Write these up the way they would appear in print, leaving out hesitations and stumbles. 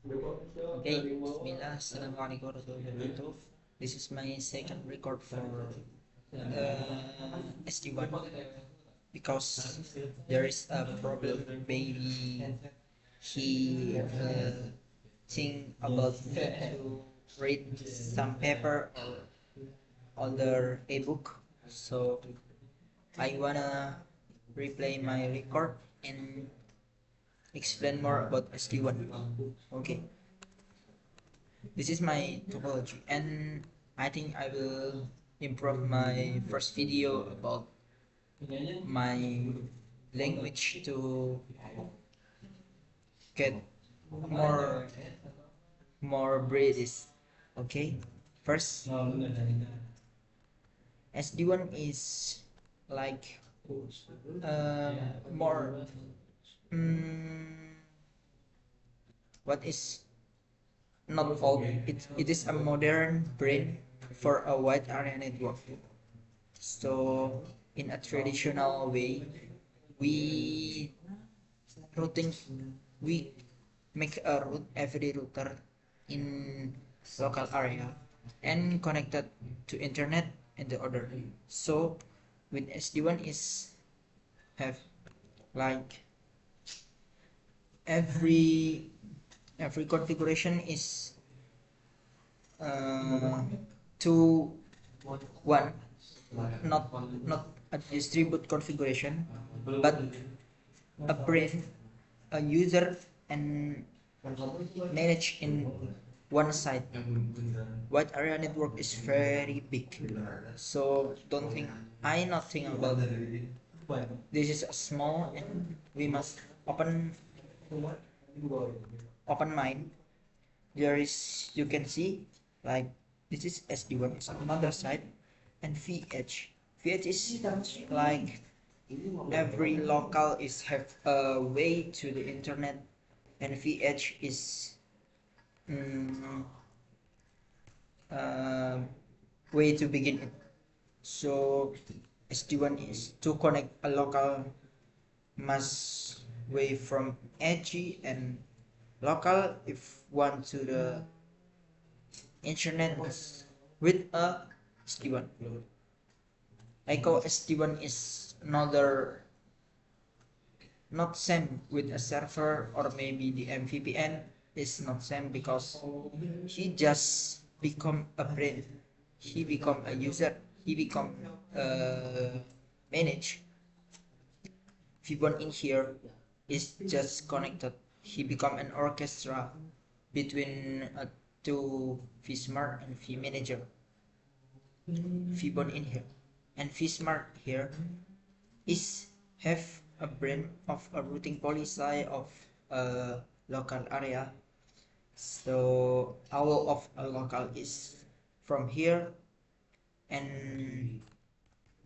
Okay, Bismillah, Assalamualaikum warahmatullahi wabarakatuh. This is my second record for SD1 because there is a problem. Maybe he think about me to read some paper or other ebook. So I wanna replay my record and explain more about SD1. Okay. This is my topology, and I think I will improve my first video about my language to get more British. Okay, first SD1 is like uh, more mm, what is not old. It is a modern brain for a wide area network. So in a traditional way, we routing we make a route every router in local area and connected to internet and the other. So with SD1 is have like every configuration is uh, to one, not a distribute configuration, but a brain, a user, and manage in one side. Wide area network is very big, so don't think I not think about this is a small, and we must open mind. There is, you can see, like this is SD1 is another side, and VH is like every local is have a way to the internet, and VH is mm, uh, way to begin it. So SD1 is to connect a local mass way from edgy and local if want to the internet with a SD1. I call SD1 is another not same with a server, or maybe the MVPN is not same because he just become a brain, he become a user, he become manage. V1 in here is just connected, he become an orchestra between two vSmart and vManager. V1 in here and vSmart here is have a brain of a routing policy of a local area. So all of a local is from here, and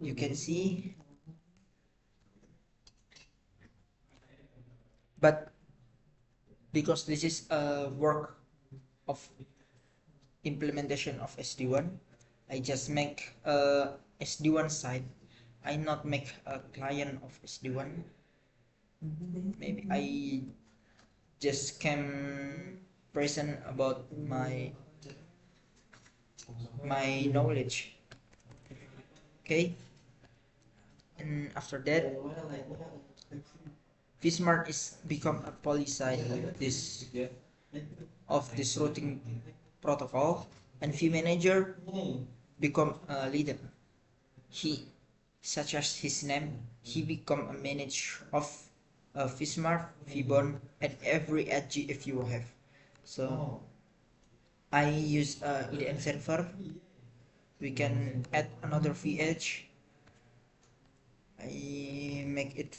you can see, but because this is a work of implementation of SD1, I just make a SD1 side. I not make a client of SD1. Maybe I just can present about my knowledge. Okay, and after that, vSmart is become a policy of this routing protocol, and vManager become a leader. He, such as his name, he become a manager of vSmart, vBond, and every edge if you have. So I use EDM server. We can add another VH. I make it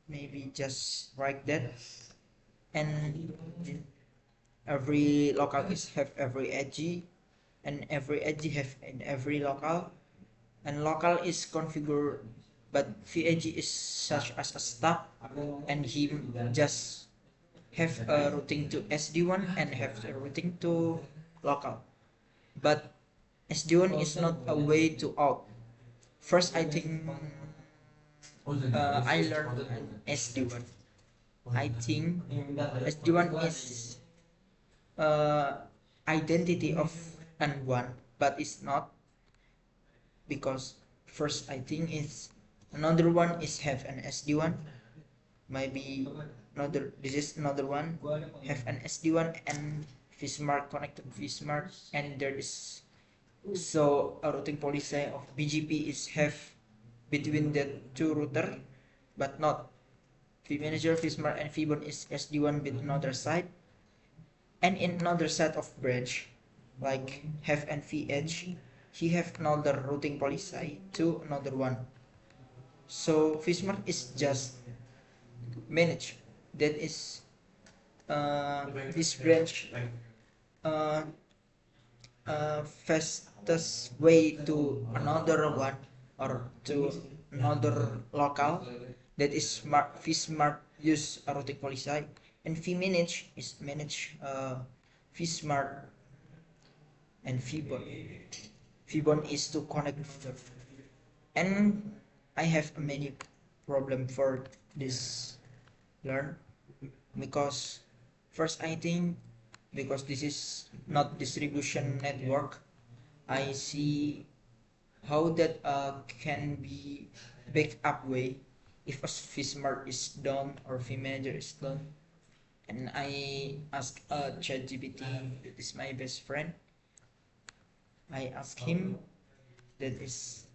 maybe just like that, and every local is have every edge, and every edge have in every local, and local is configured, but VAG is such as a staff, and he just have a routing to SD1 and have a routing to local, but SD1 is not a way to out. First I think I learned SD1. I think SD1 is uh, identity of and one, but it's not, because first I think it's another one is have an SD1, maybe another, this is another one have an SD1 and Fishmark connected Fishmark, and there is, so a routing policy of BGP is have between the two router, but not vManager, Fishmark and Fibon is SD1 with another side, and in another set of branch like have and VH, he have another routing policy to another one. So Fishmark is just manage, that is this branch uh, fastest way to another one or to another local, that is smart. Fishmark use a routing policy, and vmanage is manage Fishmark and Fibon. Fibon is to connect, and I have many problem for this learn, because first I think, because this is not distribution network, I see how that can be backup way if a Fishmark is down or vManager is down. And I ask ChatGPT, that is my best friend. I ask him, that is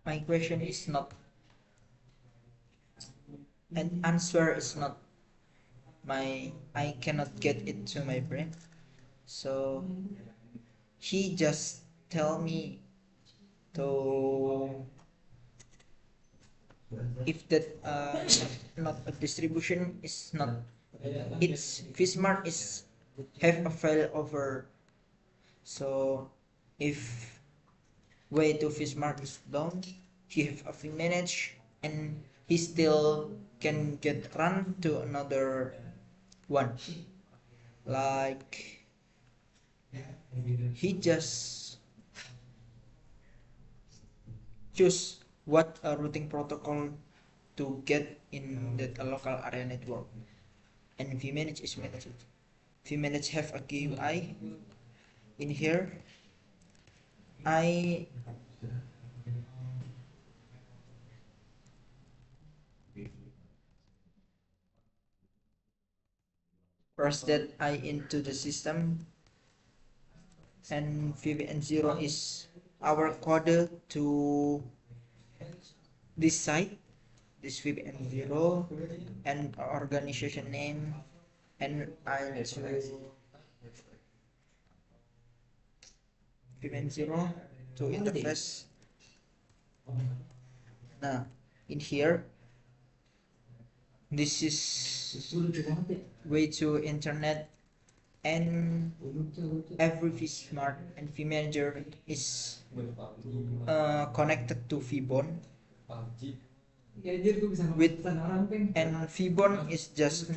my question is not, an answer is not my, I cannot get it to my brain. So he just tell me to, if that not a distribution is not, it's Fishmark is have a failover. So if way to Fishmark is down, he have a manage, and he still can get run to another one. Like he just choose what a routing protocol to get in that local area network, and vmanage is managed. Vmanage have a GUI in here. I first that I into the system, and VPN0 is our code to this site, this VPN0, and organization name, and I choose VPN0 to interface. Now in here, this is way to internet, and every Fishmark and vManager is connected to Fibon with, and Fibon is just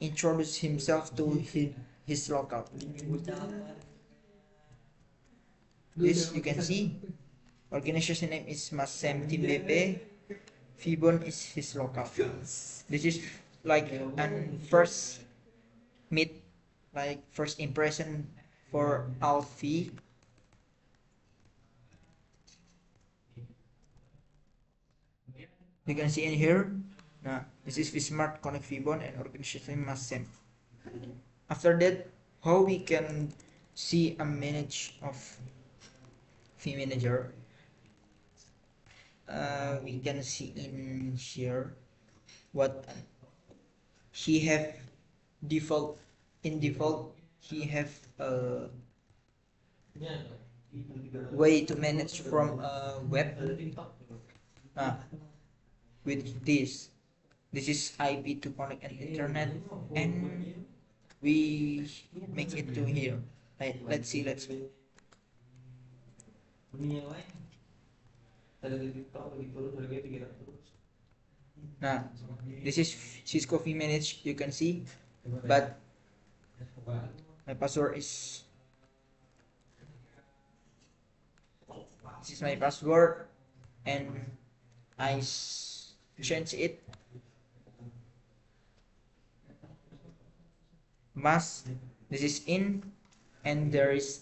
introduce himself to his local. This you can see, organization name is Masem Team BP, Fibon is his local. This is like an first meet, like first impression for Alfie. You can see in here. Now this is Fishmark connect Fibon and organization Masem. After that, how we can see a manage of vManager, we can see in here what he have default. In default he have a way to manage from a web with this is IP to connect an internet, and we make it to here. Right, let's see. Now this is Cisco vManage, you can see, but my password is, this is my password, and I change it mask. This is in, and there is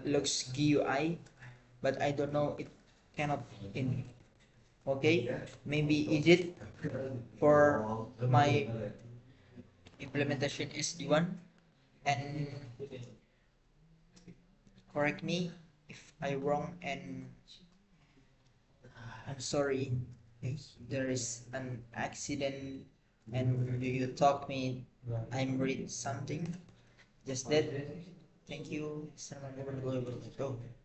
looks GUI, but I don't know, it cannot in. Okay, maybe edit for my implementation SD1, and correct me if I wrong, and I'm sorry if there is an accident and you talk me I'm read something. Just that. Thank you. Assalamualaikum warahmatullahi wabarakatuh.